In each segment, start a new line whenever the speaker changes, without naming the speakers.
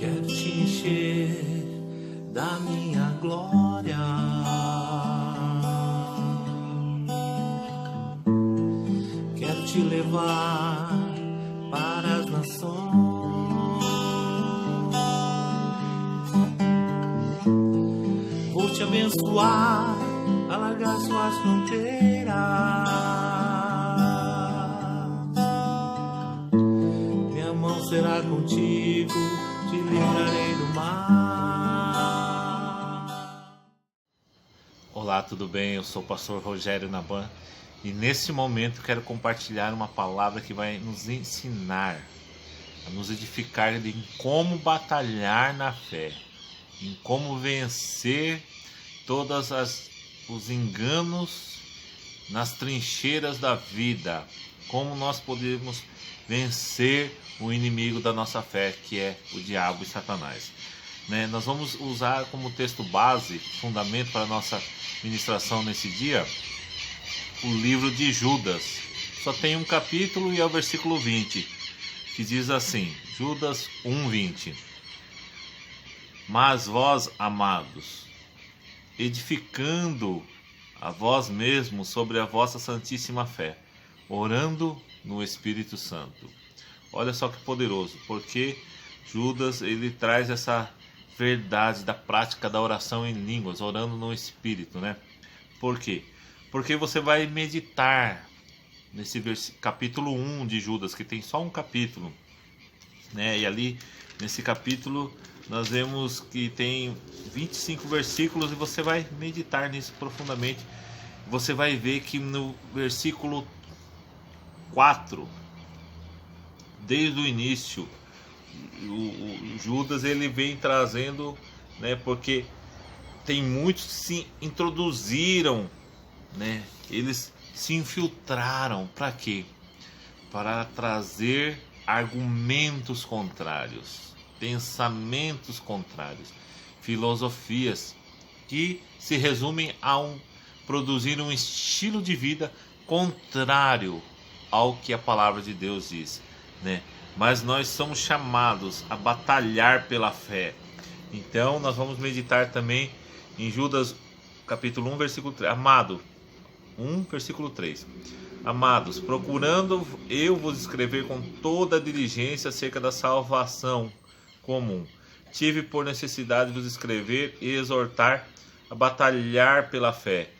Quero te encher da minha glória. Quero te levar para as nações. Vou te abençoar, alargar suas fronteiras. Minha mão será contigo, te livrarei do mar.
Olá, tudo bem? Eu sou o pastor Rogério Naban e nesse momento quero compartilhar uma palavra que vai nos ensinar, a nos edificar em como batalhar na fé, em como vencer todos os enganos nas trincheiras da vida, como nós podemos vencer o inimigo da nossa fé, que é o diabo e Satanás. Nós vamos usar como texto base, fundamento para a nossa ministração nesse dia, o livro de Judas. Só tem um capítulo e é o versículo 20, que diz assim, Judas 1:20. Mas vós, amados, edificando a vós mesmos sobre a vossa santíssima fé, orando no Espírito Santo. Olha só que poderoso, porque Judas ele traz essa verdade da prática da oração em línguas, orando no Espírito, né? Por quê? Porque você vai meditar nesse capítulo 1 de Judas, que tem só um capítulo, né? E ali, nesse capítulo, nós vemos que tem 25 versículos e você vai meditar nisso profundamente. Você vai ver que no versículo 4, desde o início, o Judas ele vem trazendo, né, porque tem muitos que se introduziram, né, eles se infiltraram, para quê? Para trazer argumentos contrários, pensamentos contrários, filosofias que se resumem a produzir um estilo de vida contrário ao que a palavra de Deus diz, né? Mas nós somos chamados a batalhar pela fé. Então nós vamos meditar também em Judas capítulo 1, versículo 3. Amado, 1, versículo 3. Amados, procurando eu vos escrever com toda a diligência acerca da salvação comum. Tive por necessidade de vos escrever e exortar a batalhar pela fé,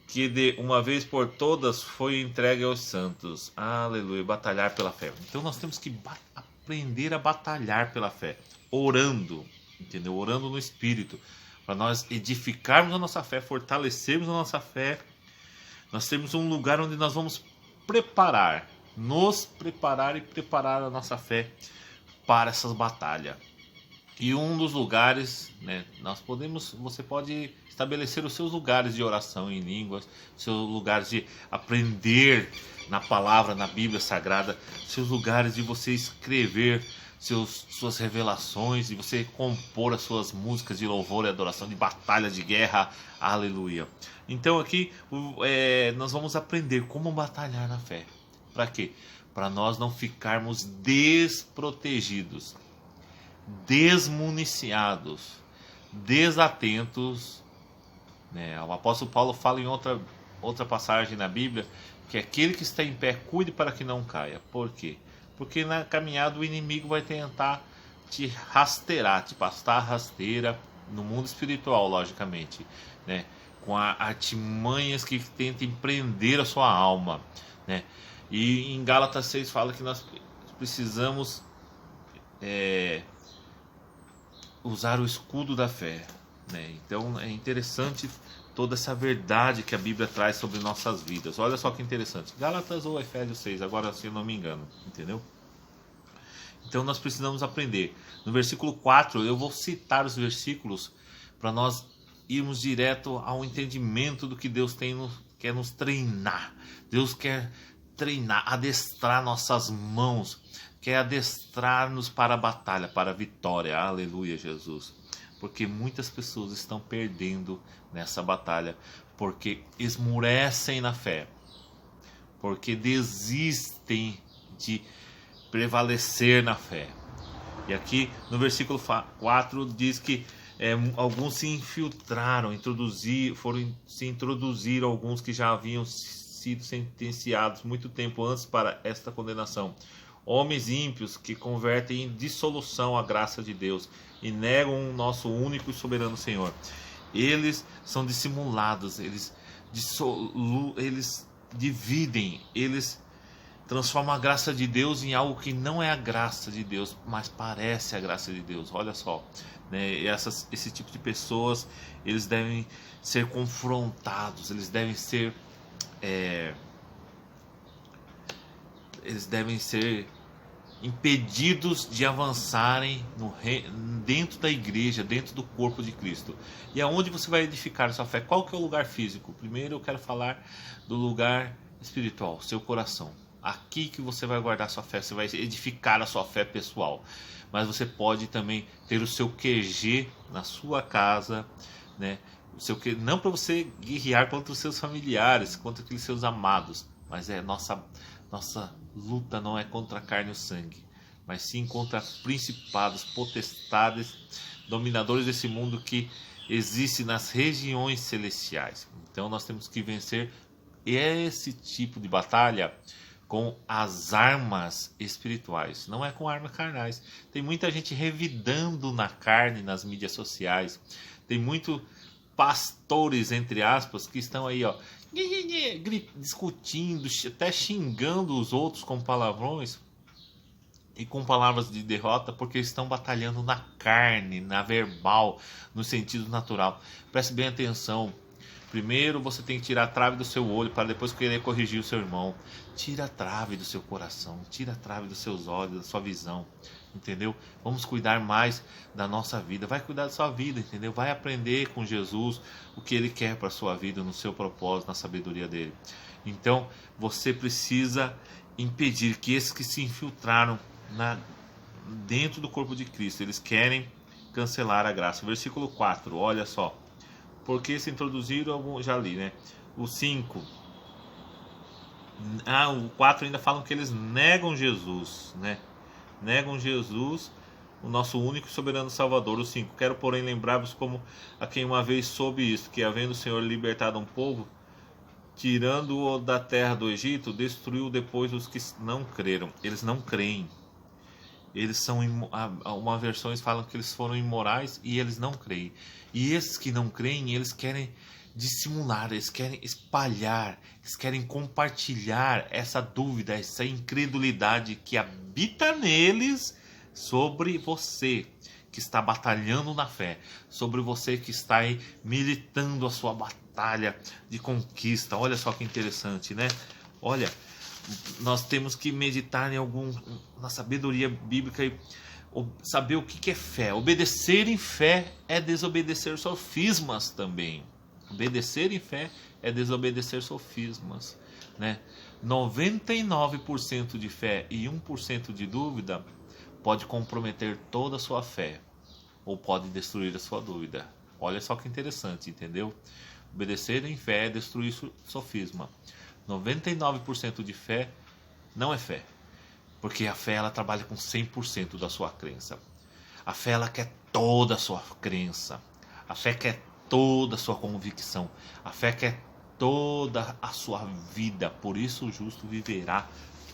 que de uma vez por todas foi entregue aos santos. Aleluia, batalhar pela fé. Então nós temos que aprender a batalhar pela fé, orando, entendeu? Orando no Espírito, para nós edificarmos a nossa fé, fortalecermos a nossa fé. Nós temos um lugar onde nós vamos nos preparar e preparar a nossa fé para essas batalhas. E um dos lugares, né, você pode estabelecer os seus lugares de oração em línguas, seus lugares de aprender na palavra, na Bíblia Sagrada, seus lugares de você escrever suas revelações, de você compor as suas músicas de louvor e adoração, de batalha, de guerra, aleluia. Então aqui nós vamos aprender como batalhar na fé. Para quê? Para nós não ficarmos desprotegidos, desmuniciados, desatentos, né? O apóstolo Paulo fala em outra passagem na Bíblia que aquele que está em pé cuide para que não caia. Por quê? Porque na caminhada o inimigo vai tentar te rasteirar, te passar rasteira no mundo espiritual, logicamente, né? Com artimanhas que tentem prender a sua alma, né? E em Gálatas 6 fala que nós precisamos usar o escudo da fé, né? Então é interessante toda essa verdade que a Bíblia traz sobre nossas vidas. Olha só que interessante, Gálatas ou Efésios 6, agora se eu não me engano, entendeu? Então nós precisamos aprender. No versículo 4, eu vou citar os versículos para nós irmos direto ao entendimento do que Deus quer nos treinar. Deus quer treinar, adestrar nossas mãos, quer adestrar-nos para a batalha, para a vitória. Aleluia, Jesus. Porque muitas pessoas estão perdendo nessa batalha, porque esmurecem na fé, porque desistem de prevalecer na fé, E aqui no versículo 4 diz que alguns se infiltraram, se introduziram alguns que já haviam sido sentenciados muito tempo antes para esta condenação. Homens ímpios que convertem em dissolução a graça de Deus e negam o nosso único e soberano Senhor. Eles são dissimulados, eles dividem, eles transformam a graça de Deus em algo que não é a graça de Deus, mas parece a graça de Deus. Olha só, né? Esse tipo de pessoas, eles devem ser confrontados, eles devem ser impedidos de avançarem dentro da igreja, dentro do corpo de Cristo. E aonde você vai edificar a sua fé? Qual que é o lugar físico? Primeiro eu quero falar do lugar espiritual, seu coração. Aqui que você vai guardar a sua fé, você vai edificar a sua fé pessoal. Mas você pode também ter o seu QG na sua casa, né? Não para você guerrear contra os seus familiares, contra aqueles seus amados, mas nossa luta não é contra a carne e o sangue, mas sim contra principados, potestades, dominadores desse mundo que existe nas regiões celestiais. Então nós temos que vencer esse tipo de batalha com as armas espirituais, não é com armas carnais. Tem muita gente revidando na carne nas mídias sociais, tem muito pastores, entre aspas, que estão aí, ó, discutindo, até xingando os outros com palavrões e com palavras de derrota, porque estão batalhando na carne, na verbal, no sentido natural. Preste bem atenção. Primeiro você tem que tirar a trave do seu olho para depois querer corrigir o seu irmão. Tira a trave do seu coração, tira a trave dos seus olhos, da sua visão, entendeu? Vamos cuidar mais da nossa vida. Vai cuidar da sua vida, entendeu? Vai aprender com Jesus o que Ele quer para a sua vida, no seu propósito, na sabedoria dEle. Então, você precisa impedir que esses que se infiltraram dentro do corpo de Cristo, eles querem cancelar a graça. Versículo 4, olha só. Porque se introduziram, já li, né? O 5. O 4 ainda falam que eles negam Jesus, né? Negam Jesus, o nosso único e soberano Salvador. O 5. Quero, porém, lembrar-vos como a quem uma vez soube isto, que havendo o Senhor libertado um povo, tirando-o da terra do Egito, destruiu depois os que não creram. Eles não creem. Eles são, uma versões falam que eles foram imorais e eles não creem. E esses que não creem, eles querem dissimular, eles querem espalhar, eles querem compartilhar essa dúvida, essa incredulidade que habita neles sobre você que está batalhando na fé, sobre você que está aí militando a sua batalha de conquista. Olha só que interessante, né? Olha, nós temos que meditar na sabedoria bíblica e saber o que é fé. Obedecer em fé é desobedecer sofismas também. Obedecer em fé é desobedecer sofismas, né? 99% de fé e 1% de dúvida pode comprometer toda a sua fé ou pode destruir a sua dúvida. Olha só que interessante, entendeu? Obedecer em fé é destruir sofisma. 99% de fé não é fé, porque a fé ela trabalha com 100% da sua crença. A fé ela quer toda a sua crença. A fé quer toda a sua convicção. A fé quer toda a sua vida. Por isso o justo viverá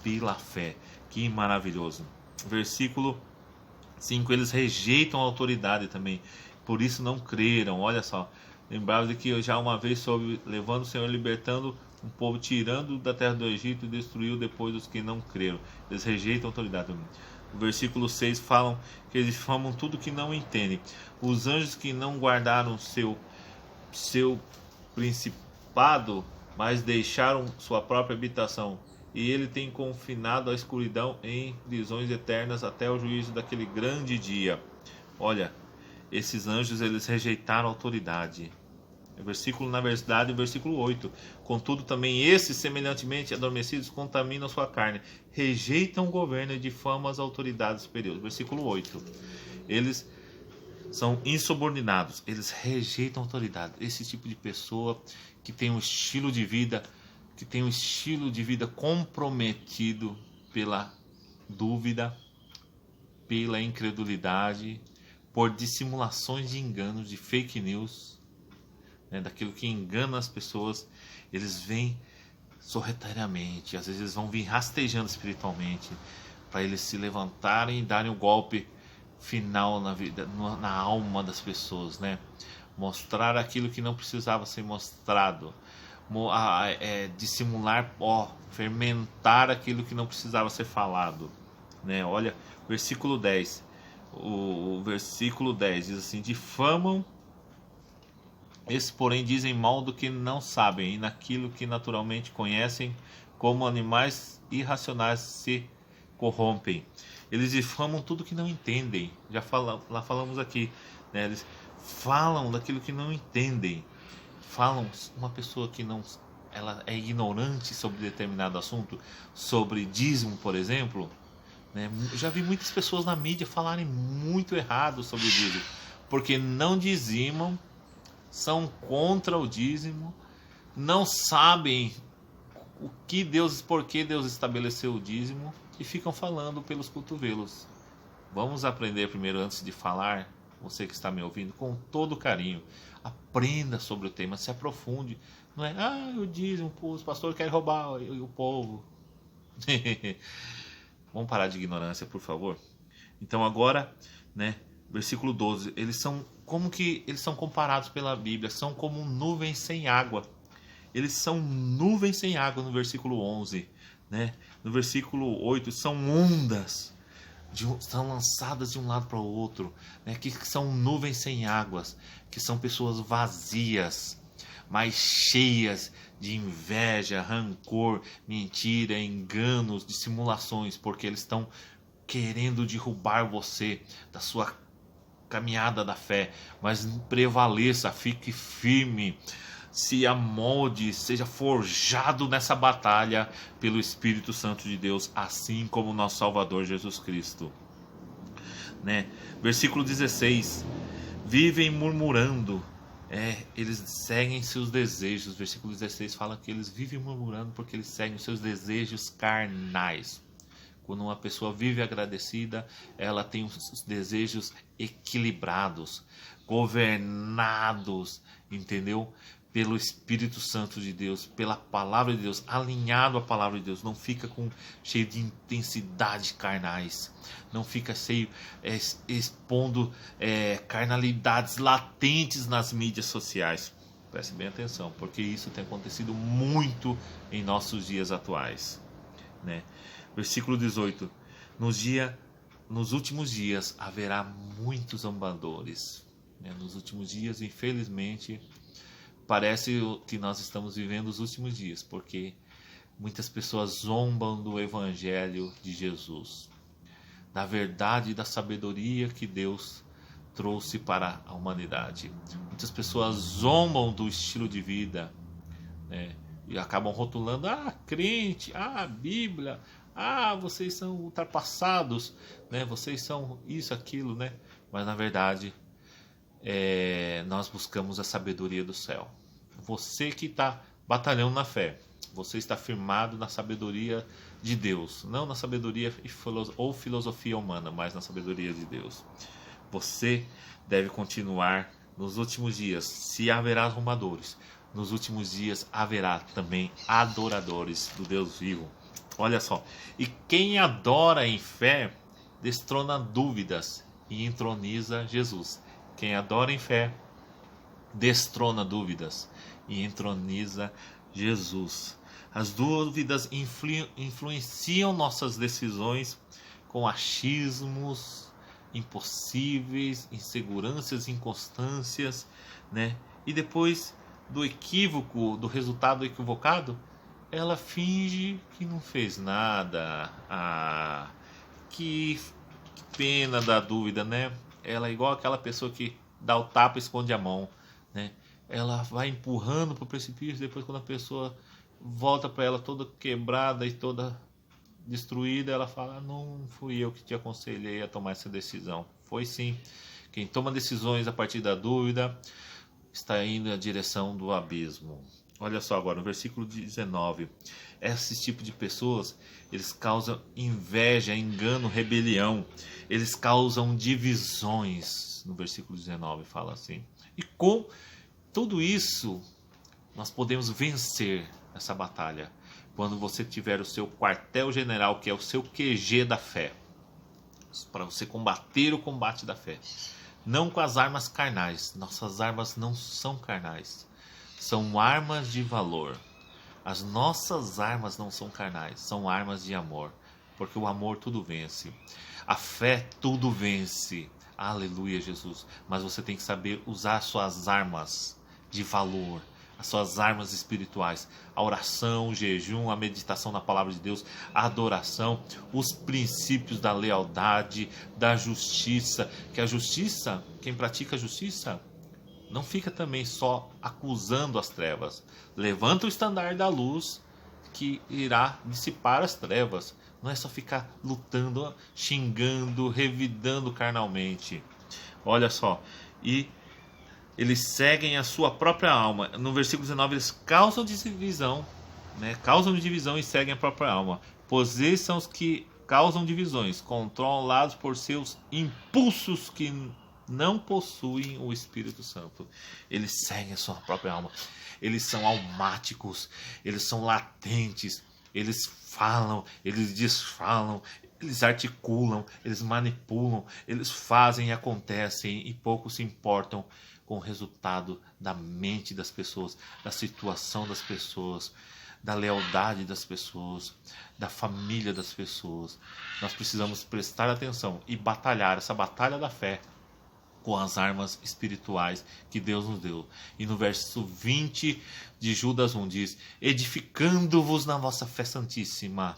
pela fé. Que maravilhoso. Versículo 5. Eles rejeitam a autoridade também, por isso não creram. Olha só. Lembrava de que eu já uma vez soube, levando o Senhor, libertando um povo, tirando da terra do Egito e destruiu depois os que não creram. Eles rejeitam a autoridade. O versículo 6 falam que eles difamam tudo que não entendem. Os anjos que não guardaram seu principado, mas deixaram sua própria habitação. E ele tem confinado a escuridão em prisões eternas até o juízo daquele grande dia. Olha, esses anjos eles rejeitaram a autoridade. Versículo, na verdade, versículo 8. Contudo, também esses, semelhantemente adormecidos, contaminam sua carne, rejeitam o governo e difamam as autoridades superiores. Versículo 8. Eles são insubordinados, eles rejeitam a autoridade. Esse tipo de pessoa que tem um estilo de vida, comprometido pela dúvida, pela incredulidade, por dissimulações de enganos, de fake news, né, daquilo que engana as pessoas. Eles vêm sorrateiramente, às vezes eles vão vir rastejando espiritualmente, para eles se levantarem e darem o golpe final na vida, na alma das pessoas, né? Mostrar aquilo que não precisava ser mostrado, dissimular, fermentar aquilo que não precisava ser falado, né? Olha, versículo 10. O versículo 10 diz assim: difamam, esses porém dizem mal do que não sabem, e naquilo que naturalmente conhecem, como animais irracionais se corrompem. Eles difamam tudo que não entendem. Lá falamos aqui, né? Eles falam daquilo que não entendem. Falam, uma pessoa que não, ela é ignorante sobre determinado assunto, sobre dízimo, por exemplo, né? Já vi muitas pessoas na mídia falarem muito errado sobre o dízimo, porque não dizimam, são contra o dízimo, não sabem por que Deus estabeleceu o dízimo, e ficam falando pelos cotovelos. Vamos aprender primeiro, antes de falar, você que está me ouvindo, com todo carinho. Aprenda sobre o tema, se aprofunde. Não é, o dízimo, os pastores querem roubar o povo. Vamos parar de ignorância, por favor. Então agora, né, versículo 12, eles são comparados pela Bíblia, são como nuvens sem água. Eles são nuvens sem água no versículo 11, né? No versículo 8, são ondas, são lançadas de um lado para o outro, né? Que são nuvens sem águas, que são pessoas vazias, mas cheias de inveja, rancor, mentira, enganos, dissimulações, porque eles estão querendo derrubar você da sua caminhada da fé. Mas prevaleça, fique firme, se amolde, seja forjado nessa batalha pelo Espírito Santo de Deus, assim como nosso Salvador Jesus Cristo, né? Versículo 16, vivem murmurando, eles seguem seus desejos. Versículo 16 fala que eles vivem murmurando porque eles seguem os seus desejos carnais. Quando uma pessoa vive agradecida, ela tem os desejos equilibrados, governados, entendeu? Pelo Espírito Santo de Deus, pela Palavra de Deus, alinhado à Palavra de Deus. Não fica cheio de intensidades carnais, não fica expondo carnalidades latentes nas mídias sociais. Preste bem atenção, porque isso tem acontecido muito em nossos dias atuais, né? Versículo 18, nos últimos dias haverá muitos zombadores, né? Nos últimos dias, infelizmente, parece que nós estamos vivendo os últimos dias, porque muitas pessoas zombam do Evangelho de Jesus, da verdade e da sabedoria que Deus trouxe para a humanidade. Muitas pessoas zombam do estilo de vida, né? E acabam rotulando, crente, Bíblia, vocês são ultrapassados, né? Vocês são isso, aquilo, né? Mas na verdade, nós buscamos a sabedoria do céu. Você que está batalhando na fé, você está firmado na sabedoria de Deus, não na sabedoria ou filosofia humana, mas na sabedoria de Deus. Você deve continuar nos últimos dias. Se haverá arrumadores, nos últimos dias haverá também adoradores do Deus vivo. Olha só, e quem adora em fé destrona dúvidas e entroniza Jesus. Quem adora em fé destrona dúvidas e entroniza Jesus. As dúvidas influenciam nossas decisões com achismos impossíveis, inseguranças, inconstâncias, né? E depois do equívoco, do resultado equivocado, ela finge que não fez nada. Que pena da dúvida, né? Ela é igual aquela pessoa que dá o tapa e esconde a mão, né? Ela vai empurrando para o precipício, depois quando a pessoa volta para ela toda quebrada e toda destruída, ela fala: não fui eu que te aconselhei a tomar essa decisão. Foi sim. Quem toma decisões a partir da dúvida está indo na direção do abismo. Olha só agora, no versículo 19. Esses tipos de pessoas, eles causam inveja, engano, rebelião. Eles causam divisões. No versículo 19 fala assim. E com tudo isso, nós podemos vencer essa batalha. Quando você tiver o seu quartel-general, que é o seu QG da fé. Para você combater o combate da fé. Não com as armas carnais. Nossas armas não são carnais. São armas de valor. As nossas armas não são carnais. São armas de amor. Porque o amor tudo vence. A fé tudo vence. Aleluia, Jesus. Mas você tem que saber usar as suas armas de valor. As suas armas espirituais, a oração, o jejum, a meditação na palavra de Deus, a adoração, os princípios da lealdade, da justiça, que a justiça, quem pratica a justiça, não fica também só acusando as trevas, levanta o estandarte da luz que irá dissipar as trevas, não é só ficar lutando, xingando, revidando carnalmente, olha só, e eles seguem a sua própria alma. No versículo 19, eles causam divisão, né? Causam divisão e seguem a própria alma. Pois esses são os que causam divisões, controlados por seus impulsos que não possuem o Espírito Santo. Eles seguem a sua própria alma. Eles são almáticos, eles são latentes, eles falam, eles desfalam, eles articulam, eles manipulam, eles fazem e acontecem e pouco se importam com o resultado da mente das pessoas, da situação das pessoas, da lealdade das pessoas, da família das pessoas. Nós precisamos prestar atenção e batalhar essa batalha da fé com as armas espirituais que Deus nos deu. E no verso 20 de Judas 1 diz: edificando-vos na vossa fé santíssima,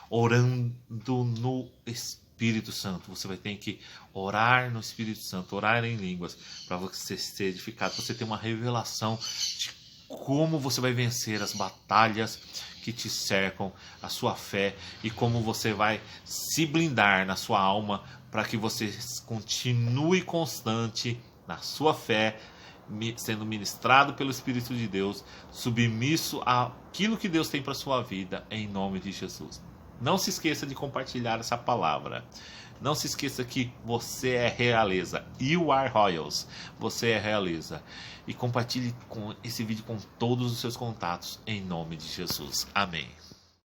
orando no Espírito Santo. Você vai ter que orar no Espírito Santo, orar em línguas, para você ser edificado, para você ter uma revelação de como você vai vencer as batalhas que te cercam, a sua fé, e como você vai se blindar na sua alma para que você continue constante na sua fé, sendo ministrado pelo Espírito de Deus, submisso àquilo que Deus tem para sua vida, em nome de Jesus. Não se esqueça de compartilhar essa palavra. Não se esqueça que você é realeza. You are royals. Você é realeza. E compartilhe esse vídeo com todos os seus contatos, em nome de Jesus. Amém.